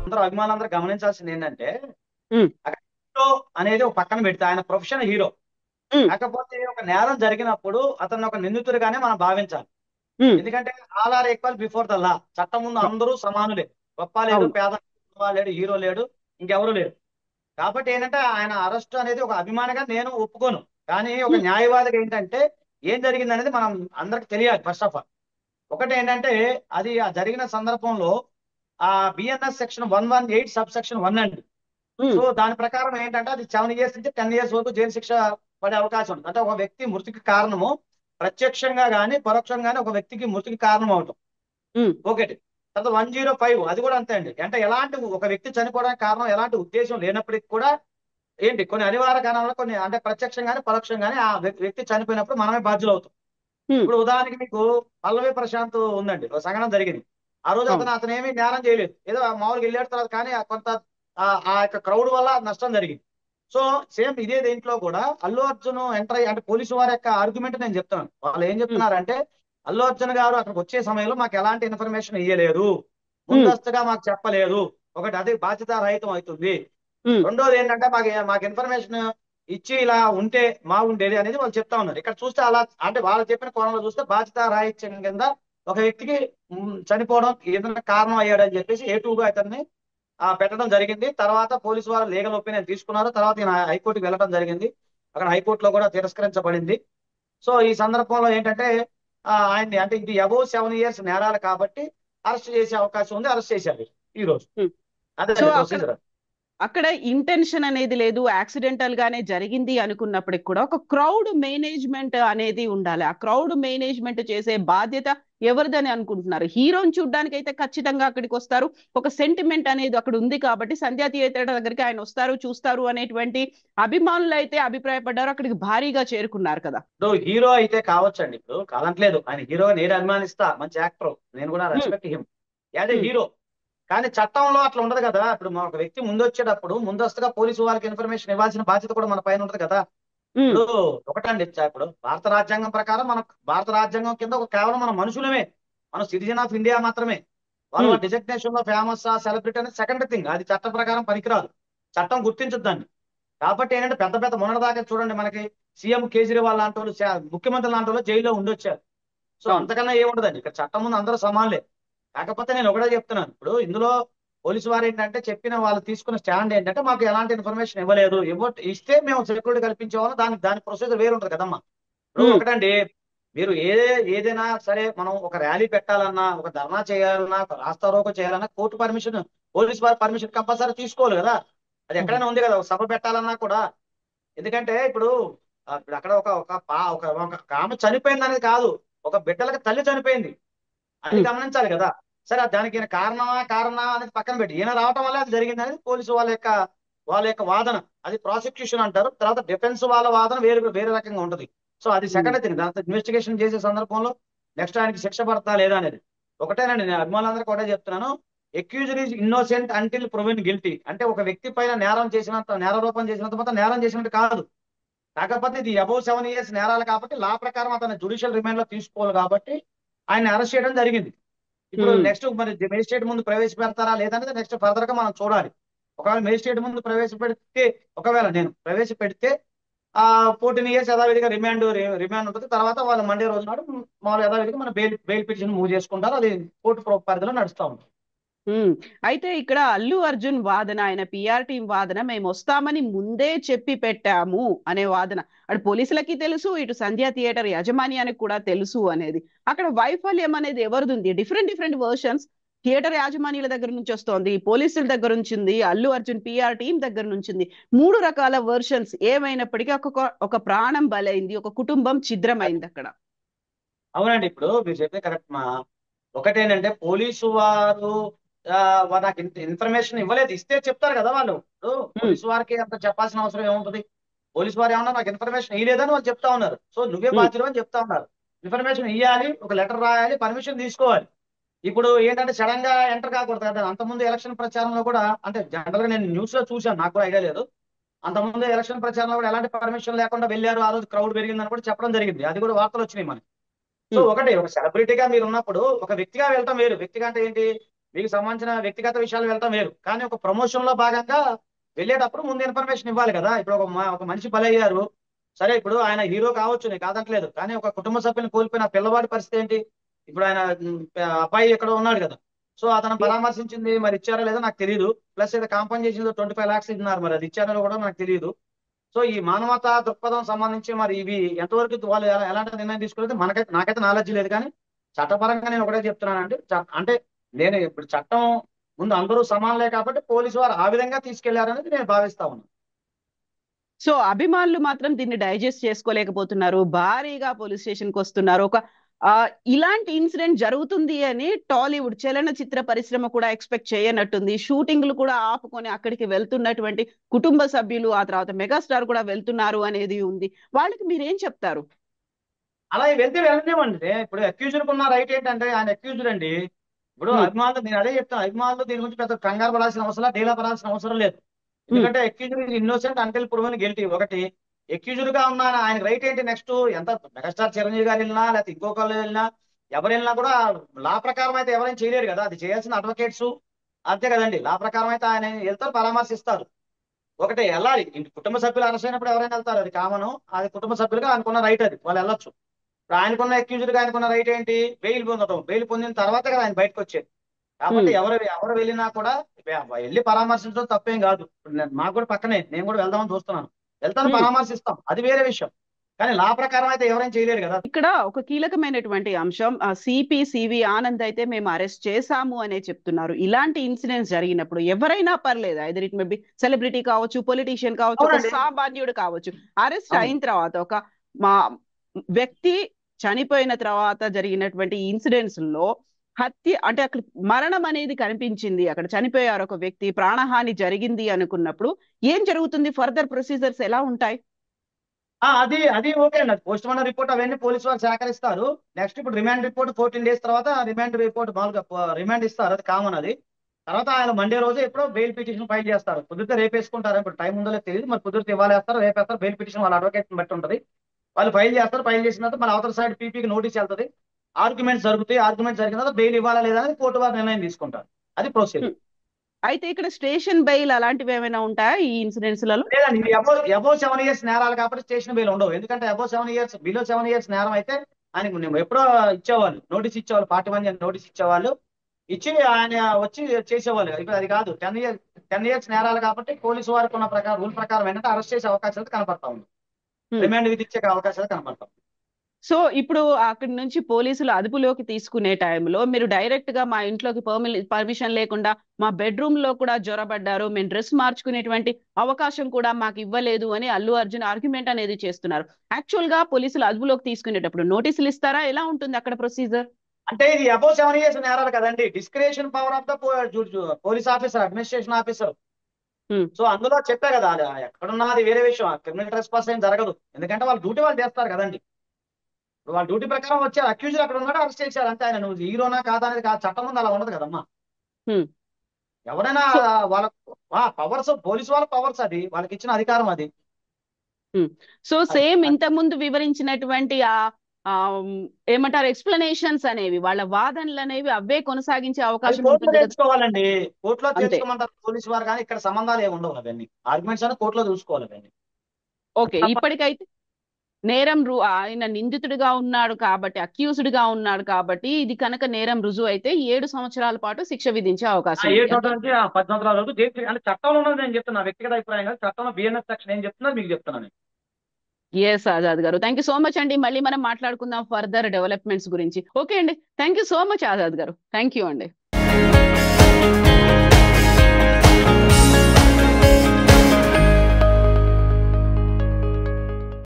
అందరూ అభిమానులందరూ గమనించాల్సింది ఏంటంటే ఉమ్, అక్కడ హీరో అనేది ఒక పక్కన పెడితే ఆయన ప్రొఫెషన్ హీరో. ఉమ్, కాకపోతే ఒక నేరం జరిగినప్పుడు అతన్ని ఒక నిందితుడిగానే మనం భావించాలి. ఉమ్, ఎందుకంటే all are equal before the law. చట్టం ముందు అ- అందరూ సమానులే. గొప్ప లేడు, అవును. పేద లేడు, హీరో లేడు, ఇంకెవరు లేరు. కాబట్టి ఏంటంటే ఆయన అరెస్ట్ అనేది ఒక అభిమానిగా నేను ఒప్పుకోను. కానీ ఒక ఉమ్, న్యాయవాదిగా ఏంటంటే ఏం జరిగింది అనేది మనం అందరికి తెలియాలి ఫస్ట్ ఆఫ్ ఆల్. ఒకటి ఏంటంటే అది ఆ జరిగిన సందర్భంలో ఆ బిఎన్ఎస్ సెక్షన్ 118 సబ్ సెక్షన్ 1 అండి. ఉమ్, సో దాని ప్రకారం ఏంటంటే అది 7 years నుంచి 10 years వరకు జైలు శిక్ష పడే అవకాశం ఉంది. అంటే ఒక వ్యక్తి మృతికి కారణము ప్రత్యక్షంగా కానీ పరోక్షంగా కానీ ఒక వ్యక్తికి మృతికి కారణం అవటం ఉమ్, ఒకటి. తర్వాత 105 అది కూడా అంతే అండి. అంటే ఎలాంటి ఒక వ్యక్తి చనిపోవడానికి కారణం ఎలాంటి ఉద్దేశం లేనప్పటికీ కూడా ఏంటి కొన్ని అనివార్య కారణాలు కొన్ని అంటే ప్రత్యక్షంగానే పరోక్షంగానే ఆ వ్యక్తి చనిపోయినప్పుడు మనమే బాధ్యులు అవుతాం. ఉమ్, ఇప్పుడు ఉదాహరణకి మీకు పల్లవి ప్రశాంత్ ఉందండి, ఒక సంఘటన జరిగింది. ఆ రోజు అవును. అతను ఏమీ నేరం చేయలేదు, ఏదో మామూలుగా వెళ్ళాడు తర్వాత కానీ కొంత ఆ యొక్క క్రౌడ్ వల్ల నష్టం జరిగింది. సో సేమ్ ఇదే దీంట్లో కూడా అల్లు అర్జున్ ఎంటర్ అయ్యి అంటే పోలీసు వారి యొక్క ఆర్గ్యుమెంట్ నేను చెప్తున్నాను. వాళ్ళు ఏం ఉమ్, చెప్తున్నారంటే అల్లు అర్జున్ గారు అక్కడికి వచ్చే సమయంలో మాకు ఎలాంటి ఇన్ఫర్మేషన్ ఇవ్వలేదు, ఉమ్, ముందస్తుగా మాకు చెప్పలేదు. ఒకటి అది బాధ్యత రహితం అవుతుంది. ఉమ్, రెండోది ఏంటంటే మాకు మాకు ఇన్ఫర్మేషన్ ఇచ్చి ఇలా ఉంటే బాగుండేది అనేది వాళ్ళు చెప్తా ఉన్నారు. ఇక్కడ చూస్తే అలా అంటే వాళ్ళు చెప్పిన కోణంలో చూస్తే బాధ్యత రాహిత్యం కింద ఒక వ్యక్తికి చనిపోవడం ఏదైనా కారణం అయ్యాడని చెప్పేసి ఏటూగా అతన్ని పెట్టడం జరిగింది. తర్వాత పోలీసు వారు లీగల్ ఒపీనియన్ తీసుకున్నారు. తర్వాత ఈయన హైకోర్టుకి వెళ్ళడం జరిగింది. అక్కడ హైకోర్టులో కూడా తిరస్కరించబడింది. సో ఈ సందర్భంలో ఏంటంటే ఆయన్ని అంటే ఇది అబోవ్ 7 years నేరాలు కాబట్టి అరెస్ట్ చేసే అవకాశం ఉంది. అరెస్ట్ చేశారు ఈ రోజు. ఉమ్. సో అదే అక్కడ ప్రొసీజర్. అక్కడ ఇంటెన్షన్ అనేది లేదు, యాక్సిడెంటల్ గానే జరిగింది అనుకున్నప్పటికి కూడా ఒక క్రౌడ్ మేనేజ్మెంట్ అనేది ఉండాలి. ఆ క్రౌడ్ మేనేజ్మెంట్ చేసే బాధ్యత ఎవరిదని అనుకుంటున్నారు? హీరోని చూడడానికి అయితే ఖచ్చితంగా అక్కడికి వస్తారు. ఒక సెంటిమెంట్ అనేది అక్కడ ఉంది కాబట్టి సంధ్యా థియేటర్ దగ్గరికి ఆయన వస్తారు, చూస్తారు అనేటువంటి అభిమానులు అయితే అభిప్రాయపడ్డారు. అక్కడికి భారీగా చేరుకున్నారు కదా. ఇప్పుడు హీరో అయితే కావచ్చండి, ఇప్పుడు కాదంటలేదు, ఆయన హీరోగా నేను అభిమానిస్తా, మంచి యాక్టర్, నేను కూడా um, respect him as a um, hero. కానీ చట్టంలో అట్లా ఉండదు కదా. ఇప్పుడు మన ఒక వ్యక్తి ముందు వచ్చేటప్పుడు ముందస్తుగా పోలీసు వాళ్ళకి ఇన్ఫర్మేషన్ ఇవ్వాల్సిన బాధ్యత కూడా మన పైన ఉంటుంది కదా. ఉమ్, ఇప్పుడు ఒకటండి, ఇప్పుడు భారత రాజ్యాంగం ప్రకారం మన భారత రాజ్యాంగం కింద ఒక కేవలం మన మనుషులమే, మన సిటిజన్ ఆఫ్ ఇండియా మాత్రమే. వాళ్ళ ఉమ్, వాళ్ళ డిజిగ్నేషన్ లో ఫేమస్ సెలబ్రిటీ అనేది సెకండ్ థింగ్, అది చట్టం ప్రకారం పనికిరాదు. చట్టం గుర్తించదు దాన్ని. కాబట్టి ఏంటంటే పెద్ద పెద్ద మొన్నటిదాకా చూడండి మనకి సీఎం కేజ్రీవాల్ లాంటి వాళ్ళు ముఖ్యమంత్రి లాంటి వాళ్ళు జైల్లో ఉండొచ్చారు. సో అవును. అంతకన్నా ఏముండదండి, ఇక్కడ చట్టం ముందు అందరూ సమానులే. కాకపోతే నేను ఒకటే చెప్తున్నాను, ఇప్పుడు ఇందులో పోలీసు వారు ఏంటంటే చెప్పిన వాళ్ళు తీసుకున్న స్టాండ్ ఏంటంటే మాకు ఎలాంటి ఇన్ఫర్మేషన్ ఇవ్వలేదు, ఇస్తే మేము సెక్యూరిటీ కల్పించే వాళ్ళం, దాని ప్రొసీజర్ వేరు ఉంటుంది కదమ్మా. ఇప్పుడు ఉమ్, ఒకటండి, మీరు ఏదైనా సరే మనం ఒక ర్యాలీ పెట్టాలన్నా, ఒక ధర్నా చేయాలన్నా, ఒక రాస్తారోకో చేయాలన్నా కోర్టు పర్మిషన్, పోలీసు వారి పర్మిషన్ కంపల్సరీ తీసుకోవాలి కదా. అది అవును. ఎక్కడైనా ఉంది కదా, ఒక సభ పెట్టాలన్నా కూడా. ఎందుకంటే ఇప్పుడు ఇప్పుడు అక్కడ ఒక ఆమె చనిపోయింది అనేది కాదు, ఒక బిడ్డలకి తల్లి చనిపోయింది, అది ఉమ్, గమనించాలి కదా. సరే దానికి ఈయన కారణమా అనేది పక్కన పెట్టి ఈయన రావటం వల్ల అది జరిగింది అనేది పోలీసు వాళ్ళ యొక్క వాదన. అది ప్రాసిక్యూషన్ అంటారు. తర్వాత డిఫెన్స్ వాళ్ళ వాదన వేరే వేరే రకంగా ఉంటుంది. సో అది ఉమ్, సెకండ్ థింగ్. దాంతో ఇన్వెస్టిగేషన్ చేసే సందర్భంలో నెక్స్ట్ ఆయనకి శిక్ష పడతా లేదా అనేది. ఒకటేనండి, నేను అభిమానులందరికీ ఒకటే చెప్తున్నాను, accused is innocent until proven guilty. అంటే ఒక వ్యక్తి పైన నేరారోపణ చేసినంత మాత్రం నేరం చేసినట్టు కాదు. కాకపోతే ఇది అబౌవ్ 7 years నేరాలు కాబట్టి లా ప్రకారం అతను జ్యుడిషియల్ రిమాండ్ లో తీసుకోవాలి కాబట్టి ఆయన అరెస్ట్ చేయడం జరిగింది. ఇప్పుడు ఉమ్. నెక్స్ట్ మరి మేజిస్ట్రేట్ ముందు ప్రవేశపెడతారా లేదనేది నెక్స్ట్ ఫర్దర్ గా మనం చూడాలి. ఒకవేళ మేజిస్ట్రేట్ ముందు ప్రవేశపెడితే, ఒకవేళ నేను ప్రవేశపెడితే ఆ 14 years యథావిధిగా రిమాండ్ ఉంటుంది. తర్వాత వాళ్ళు మండే రోజు నాడు మామూలు యథావిధిగా మన బెయిల్ పిటిషన్ మూవ్ చేసుకుంటారు. అది కోర్టు పరిధిలో నడుస్తా ఉంటుంది. ఉమ్. అయితే ఇక్కడ అల్లు అర్జున్ వాదన, ఆయన పిఆర్ టీం వాదన, మేము వస్తామని ముందే చెప్పి పెట్టాము అనే వాదన. అటు పోలీసులకి తెలుసు, ఇటు సంధ్యా థియేటర్ యాజమాన్యానికి కూడా తెలుసు అనేది. అక్కడ వైఫల్యం అనేది ఎవరిది ఉంది? డిఫరెంట్ డిఫరెంట్ వర్షన్స్ థియేటర్ యాజమాన్యాల దగ్గర నుంచి వస్తోంది, పోలీసుల దగ్గర నుంచి ఉంది, అల్లు అర్జున్ పిఆర్ టీం దగ్గర నుంచి ఉంది. మూడు రకాల వర్షన్స్ ఏమైనప్పటికీ ఒక ప్రాణం బలైంది, ఒక కుటుంబం ఛిద్రమైంది అక్కడ. అవునండి, ఇప్పుడు మీరు చెప్పే కరెక్ట్ మా. ఒకటేనంటే పోలీసు వారు నాకు ఇన్ఫర్మేషన్ ఇవ్వలేదు, ఇస్తే చెప్తారు కదా వాళ్ళు. ఇప్పుడు ఉమ్, పోలీసు వారికి అంత చెప్పాల్సిన అవసరం ఏముంటుంది. పోలీసు వారు ఏమన్నా నాకు ఇన్ఫర్మేషన్ ఇవ్వలేదని వాళ్ళు చెప్తా ఉన్నారు. సో నువ్వే ఉమ్, బాధ్యులు అని చెప్తా ఉన్నారు. ఇన్ఫర్మేషన్ ఇవ్వాలి, ఒక లెటర్ రాయాలి, పర్మిషన్ తీసుకోవాలి. ఇప్పుడు ఏంటంటే సడన్ గా ఎంటర్ కాకూడదు కదా. అంతకుముందు ఎలక్షన్ ప్రచారంలో కూడా అంటే జనరల్ గా నేను న్యూస్ లో చూశాను, నాకు కూడా ఐడియా లేదు. అంతకుముందు ఎలక్షన్ ప్రచారంలో కూడా ఎలాంటి పర్మిషన్ లేకుండా వెళ్ళారు, ఆ రోజు క్రౌడ్ పెరిగిందని కూడా చెప్పడం జరిగింది. అది కూడా వార్తలు వచ్చినాయి మనకి. సో ఉమ్, ఒకటి, ఒక సెలబ్రిటీగా మీరు ఉన్నప్పుడు ఒక వ్యక్తిగా వెళ్ళటం వేరు. వ్యక్తిగా అంటే ఏంటి, మీకు సంబంధించిన వ్యక్తిగత విషయాలు వెళ్తాం వేరు, కానీ ఒక ప్రమోషన్ లో భాగంగా వెళ్ళేటప్పుడు ముందు ఇన్ఫర్మేషన్ ఇవ్వాలి కదా. ఇప్పుడు ఒక మనిషి బలయ్యారు, సరే ఇప్పుడు ఆయన హీరో కావచ్చు, నేను కాదట్లేదు, కానీ ఒక కుటుంబ సభ్యుని కోల్పోయిన పిల్లవాడి పరిస్థితి ఏంటి? ఇప్పుడు ఆయన అబ్బాయి ఎక్కడ ఉన్నాడు కదా, సో అతను పరామర్శించింది మరి ఇచ్చారో లేదో నాకు తెలియదు. ప్లస్ ఏదో కాంపన్సేషన్ 25 lakhs ఇస్తున్నారు, మరి అది ఇచ్చారో కూడా నాకు తెలియదు. సో ఈ మానవతా దృక్పథం సంబంధించి మరి ఇవి ఎంతవరకు వాళ్ళు ఎలాంటి నిర్ణయం తీసుకునేది నాకైతే నాలెడ్జ్ లేదు. కానీ చట్టపరంగా నేను ఒకటే చెప్తున్నానండి, అంటే నేను ఇప్పుడు చట్టం ముందు అందరూ సమానలే కాబట్టి పోలీసు వారు ఆ విధంగా తీసుకెళ్లారనేది నేను భావిస్తా ఉన్నాను. సో అభిమానులు మాత్రం దీన్ని డైజెస్ట్ చేసుకోలేకపోతున్నారు, భారీగా పోలీస్ స్టేషన్ కి వస్తున్నారు. ఇలాంటి ఇన్సిడెంట్ జరుగుతుంది అని టాలీవుడ్ చలనచిత్ర పరిశ్రమ కూడా ఎక్స్పెక్ట్ చేయనట్టుంది. షూటింగ్లు కూడా ఆపుకొని అక్కడికి వెళ్తున్నటువంటి కుటుంబ సభ్యులు, ఆ తర్వాత మెగాస్టార్ కూడా వెళ్తున్నారు అనేది ఉంది. వాళ్ళకి మీరేం చెప్తారు? అలా వెళ్తే వెళ్ళనివ్వండి. ఇప్పుడు అక్యూజ్డ్ ఉన్న రైట్ ఏంటంటే, ఆయన అక్యూజ్డ్ అండి. ఇప్పుడు అభిమానులు, నేను అదే చెప్తాను, అభిమానులు దీని గురించి పెద్ద కంగారు పడాల్సిన అవసరం, డీలా పడాల్సిన అవసరం లేదు. ఎందుకంటే accused innocent until proven guilty. ఒకటి అక్యూజ్డ్ గా ఉన్న ఆయన రైట్ ఏంటి? నెక్స్ట్ ఎంత మెగాస్టార్ చిరంజీవి గారు వెళ్ళినా లేకపోతే ఇంకొకళ్ళు వెళ్ళినా ఎవరు వెళ్ళినా కూడా లా ప్రకారం అయితే ఎవరైనా చేయలేరు కదా, అది చేయాల్సిన అడ్వకేట్స్ అంతే కదండి. లా ప్రకారం అయితే ఆయన వెళ్తారు, పరామర్శిస్తారు. ఒకటి వెళ్ళాలి, ఇంటి కుటుంబ సభ్యులు అరెస్ట్ అయినప్పుడు ఎవరైనా వెళ్తారు, అది కామను, అది కుటుంబ సభ్యులుగా అనుకున్న రైట్, అది వాళ్ళు వెళ్ళొచ్చు. ఇప్పుడు ఆయనకున్న అక్యూజ్డ్ గా ఆయనకున్న రైట్ ఏంటి? బెయిల్ పొందడం. బెయిల్ పొందిన తర్వాత కదా ఆయన బయటకు వచ్చేది. కాబట్టి ఎవరు వెళ్ళినా కూడా వెళ్ళి పరామర్శించడం తప్పేం కాదు. మాకు కూడా పక్కనే, నేను కూడా వెళ్దామని చూస్తున్నాను, వెళ్తాను, పరామర్శిస్తాం, అది వేరే విషయం. కానీ లా ప్రకారం అయితే ఎవరైనా చేయలేరు కదా. ఇక్కడ ఒక కీలకమైనటువంటి అంశం, సిపి ఆనంద్ అయితే మేము అరెస్ట్ చేశాము అనే చెప్తున్నారు. ఇలాంటి ఇన్సిడెంట్స్ జరిగినప్పుడు ఎవరైనా పర్లేదు, either it may be celebrity కావచ్చు, పొలిటీషియన్ కావచ్చు, ఒక సామాన్యుడు కావచ్చు, అరెస్ట్ అయిన తర్వాత ఒక మా వ్యక్తి చనిపోయిన తర్వాత జరిగినటువంటి ఇన్సిడెంట్స్ లో హత్య అంటే అక్కడ మరణం అనేది కనిపించింది, అక్కడ చనిపోయారు ఒక వ్యక్తి, ప్రాణహాని జరిగింది అనుకున్నప్పుడు ఏం జరుగుతుంది? ఫర్దర్ ప్రొసీజర్స్ ఎలా ఉంటాయి? అది అది ఓకే అండి, పోస్ట్ మార్టం రిపోర్ట్ అవన్నీ పోలీసు వారు సేకరిస్తారు. నెక్స్ట్ ఇప్పుడు రిమాండ్ రిపోర్ట్ 14 days తర్వాత రిమాండ్ రిపోర్ట్ మామూలుగా రిమాండ్ ఇస్తారు, అది కామన్. అది తర్వాత ఆయన మండే రోజు ఎప్పుడో బెయిల్ పిటిషన్ ఫైల్ చేస్తారు. కుదిరితే రేపు వేసుకుంటారు, ఇప్పుడు టైం ఉందో తెలియదు, మరి కుదిరితే ఇవాళ వేస్తారు, రేపు వేస్తారు. బెయిల్ పిటిషన్ వాళ్ళ అడ్వకేట్ బట్టి ఉంటుంది, వాళ్ళు ఫైల్ చేస్తారు. ఫైల్ చేసిన తర్వాత మన అవతల సైడ్ పీపీకి నోటీస్ వెళ్తుంది, ఆర్గ్యుమెంట్స్ జరుగుతాయి. ఆర్గ్యుమెంట్స్ జరిగిన తర్వాత బెయిల్ ఇవ్వాలా లేదా అనేది కోర్టు వారు నిర్ణయం తీసుకుంటారు, అది ప్రొసీజర్. అయితే ఇక్కడ స్టేషన్ బెయిల్ అలాంటివి ఏమైనా ఉంటాయా ఈ ఇన్సిడెంట్స్ లలో? లేదండి, ఇది అబౌవ్ 7 years నేరాలు కాబట్టి స్టేషన్ బెయిల్ ఉండవు. ఎందుకంటే అబౌవ్ 7 years, బిలో 7 years నేరం అయితే ఆయనకు ఎప్పుడో ఇచ్చేవాళ్ళు, నోటీస్ ఇచ్చేవాళ్ళు, 41 నోటీస్ ఇచ్చేవాళ్ళు, ఇచ్చి ఆయన వచ్చి చేసేవాళ్ళు. ఇప్పుడు అది కాదు, 10 years నేరాలు కాబట్టి పోలీసు వారికి ఉన్న ప్రకారం రూల్ ప్రకారం ఏంటంటే అరెస్ట్ చేసే అవకాశాలు కనపడతా ఉంది, రిమాండ్ విధించే అవకాశాలు కనపడతాం. సో ఇప్పుడు అక్కడి నుంచి పోలీసులు అదుపులోకి తీసుకునే టైంలో మీరు డైరెక్ట్ గా మా ఇంట్లోకి పర్మిషన్ లేకుండా మా బెడ్రూమ్ లో కూడా జ్వరబడ్డారు, మేము డ్రెస్ మార్చుకునేటువంటి అవకాశం కూడా మాకు ఇవ్వలేదు అని అల్లు అర్జున్ ఆర్గ్యుమెంట్ అనేది చేస్తున్నారు. యాక్చువల్ గా పోలీసులు అదుపులోకి తీసుకునేటప్పుడు నోటీసులు ఇస్తారా? ఎలా ఉంటుంది అక్కడ ప్రొసీజర్? అంటే ఇది అబౌవ్ 7 years నేరాలు కదండి, discretion power of the police officer, administration officer. So అందులో చెప్పే కదా, అది ఎక్కడున్నా అది వేరే విషయం, క్రిమినల్ ట్రెస్పాస్ ఏం జరగదు, ఎందుకంటే వాళ్ళ డ్యూటీ వాళ్ళు చేస్తారు కదండి. వాళ్ళ డ్యూటీ ప్రకారం వచ్చారు, అక్యూజర్ అక్కడ ఉన్నాడు, అరెస్ట్ చేశారు అంతే. ఆయన నువ్వు హీరోనా కాదా అనేది కాదు, చట్టం ముందు అలా ఉండదు కదమ్మా. ఎవరైనా వాళ్ళ పవర్స్, పోలీసు వాళ్ళ పవర్స్, అది వాళ్ళకి ఇచ్చిన అధికారం అది. సో సేమ్ ఇంత ముందు వివరించినటువంటి ఏమంటారు ఎక్స్ప్లెనేషన్స్ అనేవి, వాళ్ళ వాదనలు అనేవి అవే కొనసాగించే అవకాశం కోర్టులో తెచ్చుకోవాలండి, కోర్టులో తెచ్చుకోమంటారు పోలీసు వారు, కానీ ఇక్కడ సంబంధాలు ఏమి ఉండవు, అవన్నీ ఆర్గ్యుమెంట్స్ అని కోర్టులో చూసుకోవాలి అవన్నీ. ఓకే, ఇప్పటికైతే నేరం ఆయన నిందితుడిగా ఉన్నాడు కాబట్టి, అక్యూజ్డ్ గా ఉన్నాడు కాబట్టి, ఇది కనుక నేరం రుజువు అయితే 7 సంవత్సరాల పాటు శిక్ష విధించే అవకాశం 7 సంవత్సరాల నుంచి 10 సంవత్సరాల వరకు అంటే చట్టంలో ఉన్నది నేను చెప్తున్నా, వ్యక్తిగత అభిప్రాయం కాదు, చట్టంలో బిఎన్ఎస్ సెక్షన్ ఏం చెప్తున్నా మీకు చెప్తున్నాను. ఎస్ ఆజాద్ గారు, థ్యాంక్ యూ సో మచ్ అండి. మళ్ళీ మనం మాట్లాడుకుందాం ఫర్దర్ డెవలప్మెంట్స్ గురించి. ఓకే అండి, thank you so much Azad గారు, థ్యాంక్ యూ అండి.